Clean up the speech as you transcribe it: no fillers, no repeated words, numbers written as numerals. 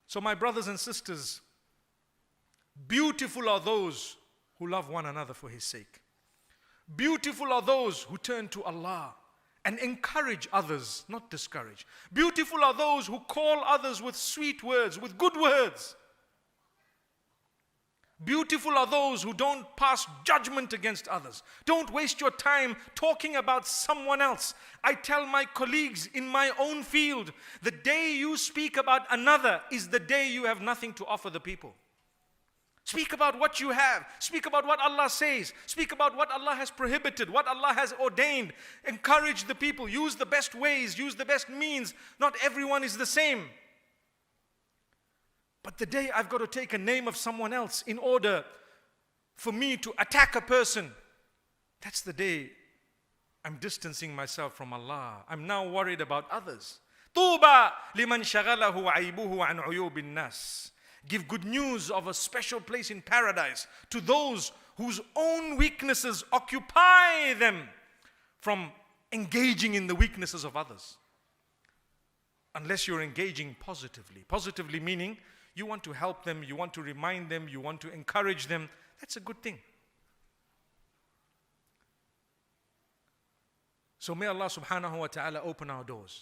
So my brothers and sisters, beautiful are those who love one another for His sake. Beautiful are those who turn to Allah and encourage others, not discourage. Beautiful are those who call others with sweet words, with good words. Beautiful are those who don't pass judgment against others. Don't waste your time talking about someone else. I tell my colleagues in my own field, the day you speak about another is the day you have nothing to offer the people. Speak about what you have. Speak about what Allah says. Speak about what Allah has prohibited, what Allah has ordained. Encourage the people. Use the best ways. Use the best means. Not everyone is the same. But the day I've got to take a name of someone else in order for me to attack a person, that's the day I'm distancing myself from Allah. I'm now worried about others. Tuba liman shaghalahu aibuhu an uyubin nas. Give good news of a special place in paradise to those whose own weaknesses occupy them from engaging in the weaknesses of others. Unless you're engaging positively. Positively meaning you want to help them, you want to remind them, you want to encourage them. That's a good thing. So may Allah subhanahu wa ta'ala open our doors.